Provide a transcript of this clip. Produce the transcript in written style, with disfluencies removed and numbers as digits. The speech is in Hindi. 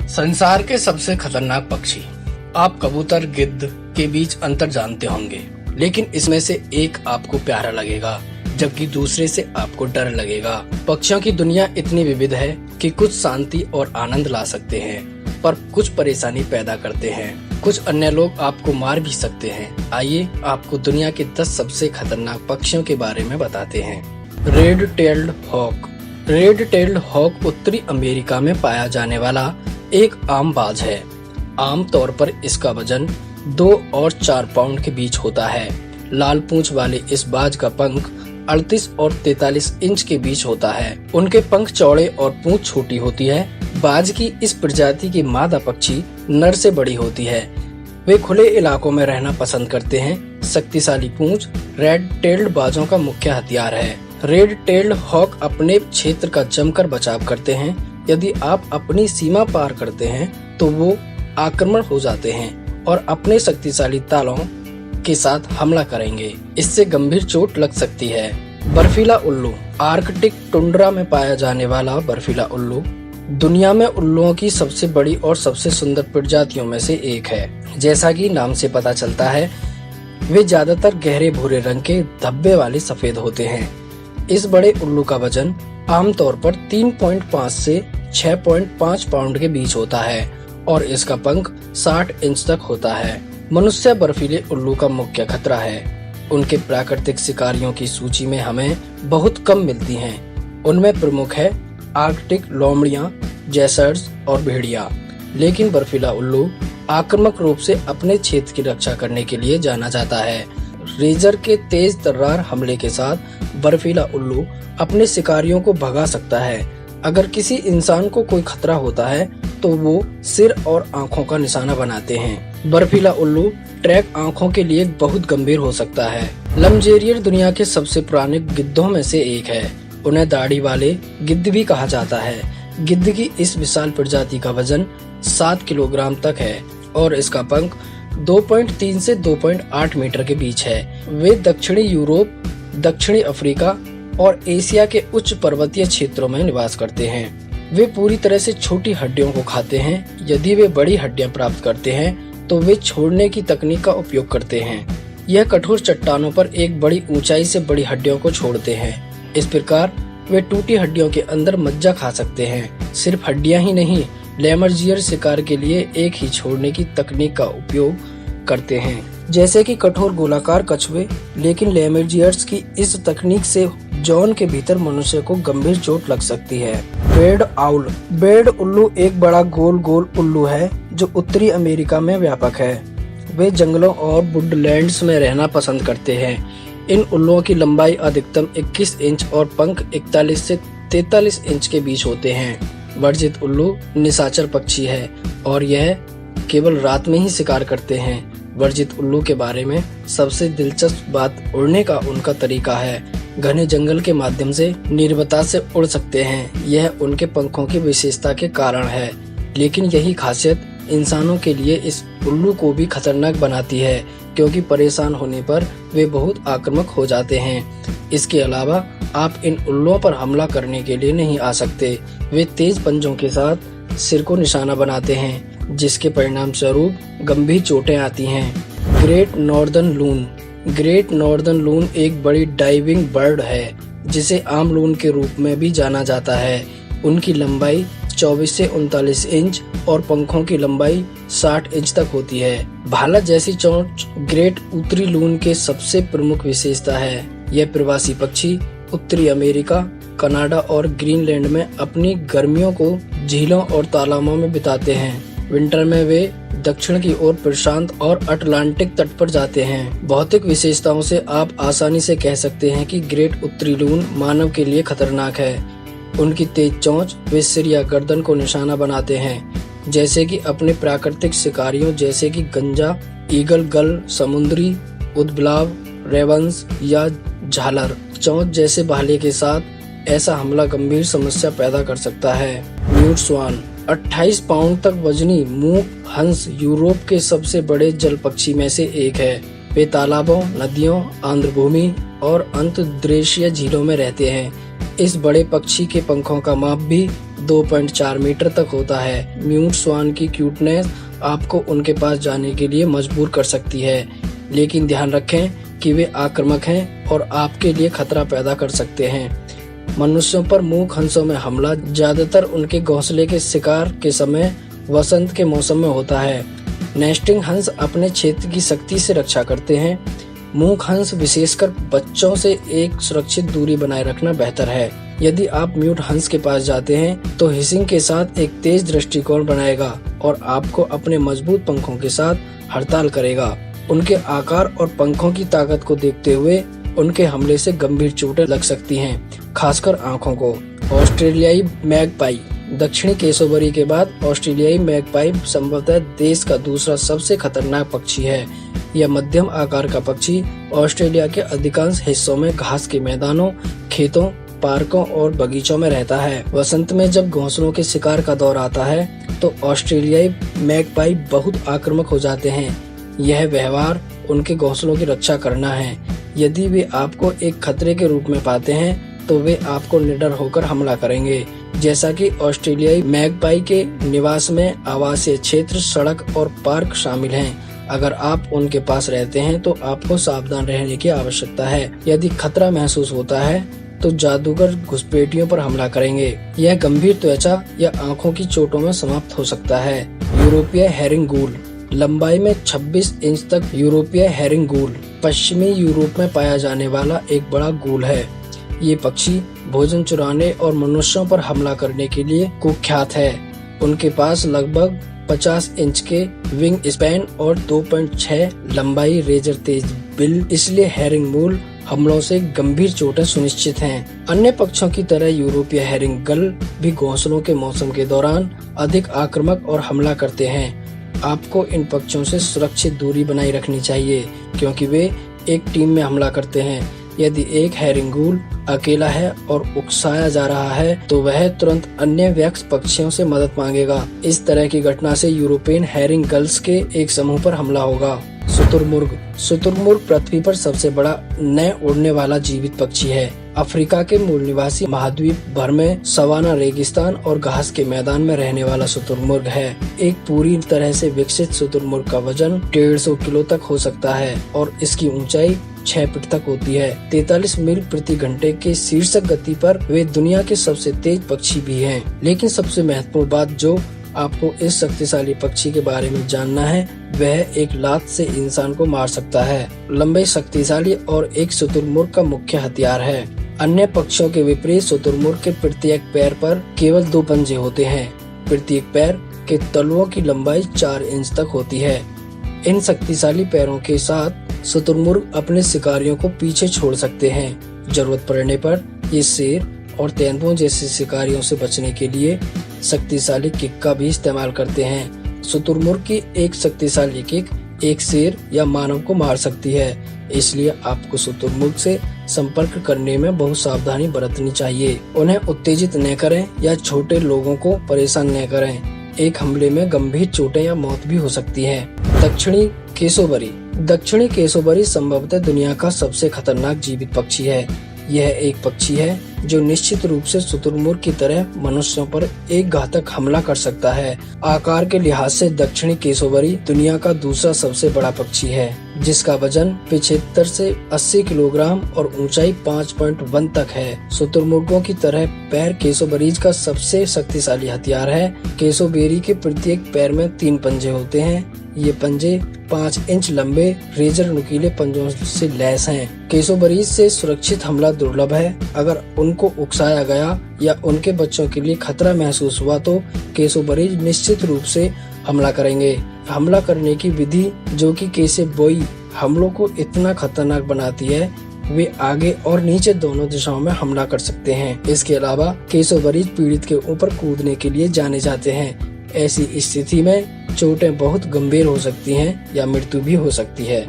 संसार के सबसे खतरनाक पक्षी। आप कबूतर गिद्ध के बीच अंतर जानते होंगे, लेकिन इसमें से एक आपको प्यारा लगेगा जबकि दूसरे से आपको डर लगेगा। पक्षियों की दुनिया इतनी विविध है कि कुछ शांति और आनंद ला सकते हैं, पर कुछ परेशानी पैदा करते हैं। कुछ अन्य लोग आपको मार भी सकते हैं। आइए आपको दुनिया के 10 सबसे खतरनाक पक्षियों के बारे में बताते हैं। Red tailed hawk. Red tailed hawk उत्तरी अमेरिका में पाया जाने वाला एक आम बाज है। आमतौर पर इसका वजन 2 और 4 पाउंड के बीच होता है। लाल पूंछ वाले इस बाज का पंख 38 और 43 इंच के बीच होता है। उनके पंख चौड़े और पूंछ छोटी होती है। बाज की इस प्रजाति की मादा पक्षी नर से बड़ी होती है। वे खुले इलाकों में रहना पसंद करते हैं। शक्तिशाली पूंछ रेड टेल्ड बाजों का मुख्य हथियार है। रेड टेल्ड हॉक अपने क्षेत्र का जमकर बचाव करते हैं। यदि आप अपनी सीमा पार करते हैं तो वो आक्रमण हो जाते हैं और अपने शक्तिशाली तालों के साथ हमला करेंगे। इससे गंभीर चोट लग सकती है। बर्फीला उल्लू। आर्कटिक टुंड्रा में पाया जाने वाला बर्फीला उल्लू दुनिया में उल्लुओं की सबसे बड़ी और सबसे सुंदर प्रजातियों में से एक है। जैसा कि नाम से पता चलता है, वे ज्यादातर गहरे भूरे रंग के धब्बे वाले सफेद होते हैं। इस बड़े उल्लू का वजन आमतौर पर 3.5 से 6.5 पाउंड के बीच होता है और इसका पंख 60 इंच तक होता है। मनुष्य बर्फीले उल्लू का मुख्य खतरा है। उनके प्राकृतिक शिकारियों की सूची में हमें बहुत कम मिलती हैं। उनमें प्रमुख है आर्कटिक लोमड़ियां, जैसर्स और भेड़िया। लेकिन बर्फीला उल्लू आक्रामक रूप से अपने क्षेत्र की रक्षा करने के लिए जाना जाता है। रेजर के तेज तर्रार हमले के साथ बर्फीला उल्लू अपने शिकारियों को भगा सकता है। अगर किसी इंसान को कोई खतरा होता है तो वो सिर और आंखों का निशाना बनाते हैं। बर्फीला उल्लू ट्रैक आंखों के लिए बहुत गंभीर हो सकता है। लमजेरियर दुनिया के सबसे पुराने गिद्धों में से एक है। उन्हें दाढ़ी वाले गिद्ध भी कहा जाता है। गिद्ध की इस विशाल प्रजाति का वजन 7 किलोग्राम तक है और इसका पंख 2.3 से 2.8 मीटर के बीच है। वे दक्षिणी यूरोप, दक्षिणी अफ्रीका और एशिया के उच्च पर्वतीय क्षेत्रों में निवास करते हैं। वे पूरी तरह से छोटी हड्डियों को खाते हैं। यदि वे बड़ी हड्डियां प्राप्त करते हैं तो वे छोड़ने की तकनीक का उपयोग करते हैं। यह कठोर चट्टानों पर एक बड़ी ऊंचाई से बड़ी हड्डियों को छोड़ते हैं। इस प्रकार वे टूटी हड्डियों के अंदर मज्जा खा सकते हैं। सिर्फ हड्डियां ही नहीं, लेमर्जियर शिकार के लिए एक ही छोड़ने की तकनीक का उपयोग करते हैं, जैसे कि कठोर गोलाकार कछुए। लेकिन लेमर्जियर्स की इस तकनीक से जॉन के भीतर मनुष्य को गंभीर चोट लग सकती है। बेर्ड आउल। बेर्ड उल्लू एक बड़ा गोल गोल उल्लू है जो उत्तरी अमेरिका में व्यापक है। वे जंगलों और वुडलैंड्स में रहना पसंद करते हैं। इन उल्लुओं की लंबाई अधिकतम 21 इंच और पंख 41 से 43 इंच के बीच होते हैं। वर्जित उल्लू निशाचर पक्षी है और यह केवल रात में ही शिकार करते हैं। वर्जित उल्लू के बारे में सबसे दिलचस्प बात उड़ने का उनका तरीका है। घने जंगल के माध्यम से निर्भीकता से उड़ सकते हैं। यह उनके पंखों की विशेषता के कारण है, लेकिन यही खासियत इंसानों के लिए इस उल्लू को भी खतरनाक बनाती है, क्योंकि परेशान होने पर वे बहुत आक्रामक हो जाते हैं। इसके अलावा आप इन उल्लुओं पर हमला करने के लिए नहीं आ सकते। वे तेज पंजों के साथ सिर को निशाना बनाते हैं, जिसके परिणाम स्वरूप गंभीर चोटें आती हैं। ग्रेट नॉर्दर्न लून। ग्रेट नॉर्दर्न लून एक बड़ी डाइविंग बर्ड है, जिसे आम लून के रूप में भी जाना जाता है। उनकी लंबाई 24 से 39 इंच और पंखों की लंबाई 60 इंच तक होती है। भाला जैसी चोंच ग्रेट उत्तरी लून के सबसे प्रमुख विशेषता है। यह प्रवासी पक्षी उत्तरी अमेरिका, कनाडा और ग्रीनलैंड में अपनी गर्मियों को झीलों और तालाबों में बिताते हैं। विंटर में वे दक्षिण की ओर प्रशांत और अटलांटिक तट पर जाते हैं। भौतिक विशेषताओं से आप आसानी से कह सकते हैं कि ग्रेट उत्तरी लून मानव के लिए खतरनाक है। उनकी तेज चोंच वे सिर या गर्दन को निशाना बनाते हैं, जैसे कि अपने प्राकृतिक शिकारियों जैसे कि गंजा, ईगल, गल, समुद्री उदबिलाव, रेवंस या झालर। चोंच जैसे भाले के साथ ऐसा हमला गंभीर समस्या पैदा कर सकता है। म्यूट स्वान। 28 पाउंड तक वजनी मूक हंस यूरोप के सबसे बड़े जल पक्षी में से एक है। वे तालाबों, नदियों, आर्द्रभूमि और अंतर्देशीय झीलों में रहते हैं। इस बड़े पक्षी के पंखों का माप भी 2.4 मीटर तक होता है। म्यूट स्वान की क्यूटनेस आपको उनके पास जाने के लिए मजबूर कर सकती है, लेकिन ध्यान रखें कि वे आक्रामक हैं और आपके लिए खतरा पैदा कर सकते हैं। मनुष्यों पर मूक हंसों में हमला ज्यादातर उनके घोंसले के शिकार के समय वसंत के मौसम में होता है। नेस्टिंग हंस अपने क्षेत्र की सख्ती से रक्षा करते हैं। मूक हंस विशेषकर बच्चों से एक सुरक्षित दूरी बनाए रखना बेहतर है। यदि आप म्यूट हंस के पास जाते हैं तो हिसिंग के साथ एक तेज दृष्टिकोण बनाएगा और आपको अपने मजबूत पंखों के साथ हड़ताल करेगा। उनके आकार और पंखों की ताकत को देखते हुए उनके हमले से गंभीर चोटें लग सकती हैं, खासकर आंखों को। ऑस्ट्रेलियाई मैगपाई। दक्षिणी केसोबरी के बाद ऑस्ट्रेलियाई मैगपाई संभवतः देश का दूसरा सबसे खतरनाक पक्षी है। यह मध्यम आकार का पक्षी ऑस्ट्रेलिया के अधिकांश हिस्सों में घास के मैदानों, खेतों, पार्कों और बगीचों में रहता है। वसंत में जब घोंसलों के शिकार का दौर आता है तो ऑस्ट्रेलियाई मैगपाई बहुत आक्रामक हो जाते हैं। यह व्यवहार उनके घोंसलों की रक्षा करना है। यदि वे आपको एक खतरे के रूप में पाते हैं तो वे आपको निडर होकर हमला करेंगे। जैसा कि ऑस्ट्रेलियाई मैगपाई के निवास में आवासीय क्षेत्र, सड़क और पार्क शामिल हैं। अगर आप उनके पास रहते हैं तो आपको सावधान रहने की आवश्यकता है। यदि खतरा महसूस होता है तो जादूगर घुसपैठियों पर हमला करेंगे। यह गंभीर त्वचा या आंखों की चोटों में समाप्त हो सकता है। यूरोपीय हेरिंगूल। लंबाई में 26 इंच तक यूरोपीय हेरिंगूल पश्चिमी यूरोप में पाया जाने वाला एक बड़ा गूल है। ये पक्षी भोजन चुराने और मनुष्यों पर हमला करने के लिए कुख्यात है। उनके पास लगभग 50 इंच के विंग स्पैन और 2.6 लंबाई रेजर तेज बिल, इसलिए हेरिंगूल हमलों से गंभीर चोटें सुनिश्चित हैं। अन्य पक्षियों की तरह यूरोपीय हेरिंगल भी घोंसलों के मौसम के दौरान अधिक आक्रामक और हमला करते हैं। आपको इन पक्षियों से सुरक्षित दूरी बनाए रखनी चाहिए क्योंकि वे एक टीम में हमला करते हैं। यदि एक हेरिंगूल अकेला है और उकसाया जा रहा है तो वह तुरंत अन्य वयस्क पक्षियों से मदद मांगेगा। इस तरह की घटना से यूरोपियन हेरिंगल्स के एक समूह पर हमला होगा। शुतुरमुर्ग। शुतुरमुर्ग पृथ्वी पर सबसे बड़ा न उड़ने वाला जीवित पक्षी है। अफ्रीका के मूल निवासी महाद्वीप भर में सवाना, रेगिस्तान और घास के मैदान में रहने वाला शुतुरमुर्ग है। एक पूरी तरह से विकसित शुतुरमुर्ग का वजन 150 किलो तक हो सकता है और इसकी ऊंचाई 6 फीट तक होती है। 43 मील प्रति घंटे के शीर्षक गति पर वे दुनिया के सबसे तेज पक्षी भी हैं। लेकिन सबसे महत्वपूर्ण बात जो आपको इस शक्तिशाली पक्षी के बारे में जानना है वह एक लात से इंसान को मार सकता है। लंबे, शक्तिशाली और एक शुतुरमुर्ग का मुख्य हथियार है। अन्य पक्षियों के विपरीत शुतुरमुर्ग के प्रत्येक पैर पर केवल 2 पंजे होते हैं। प्रत्येक पैर के तलुओं की लंबाई 4 इंच तक होती है। इन शक्तिशाली पैरों के साथ शुतुरमुर्ग अपने शिकारियों को पीछे छोड़ सकते हैं। जरूरत पड़ने पर ये शेर और तेंदुओं जैसे शिकारियों से बचने के लिए शक्तिशाली किक का भी इस्तेमाल करते हैं। शुतुरमुर्ग की एक शक्तिशाली किक एक शेर या मानव को मार सकती है, इसलिए आपको शुतुरमुर्ग से संपर्क करने में बहुत सावधानी बरतनी चाहिए। उन्हें उत्तेजित न करें या छोटे लोगों को परेशान न करें। एक हमले में गंभीर चोटें या मौत भी हो सकती है। दक्षिणी केसोबरी। दक्षिणी केसोबरी संभवतः दुनिया का सबसे खतरनाक जीवित पक्षी है। यह एक पक्षी है जो निश्चित रूप से शुतुरमुर्ग की तरह मनुष्यों पर एक घातक हमला कर सकता है। आकार के लिहाज से दक्षिणी केसोबरी दुनिया का दूसरा सबसे बड़ा पक्षी है, जिसका वजन 75 से 80 किलोग्राम और ऊंचाई 5.1 तक है। शुतुरमुर्गों की तरह पैर केसोबरीज का सबसे शक्तिशाली हथियार है। केसोबेरी के प्रत्येक पैर में 3 पंजे होते हैं। ये पंजे 5 इंच लंबे रेजर नुकीले पंजों से लैस हैं। केसोबरीज से सुरक्षित हमला दुर्लभ है। अगर उनको उकसाया गया या उनके बच्चों के लिए खतरा महसूस हुआ तो केसोबरीज निश्चित रूप से हमला करेंगे। हमला करने की विधि जो कि केसोबोई हमलों को इतना खतरनाक बनाती है, वे आगे और नीचे दोनों दिशाओं में हमला कर सकते हैं। इसके अलावा केसोबरीज पीड़ित के ऊपर कूदने के लिए जाने जाते हैं। ऐसी स्थिति में चोटें बहुत गंभीर हो सकती हैं या मृत्यु भी हो सकती है।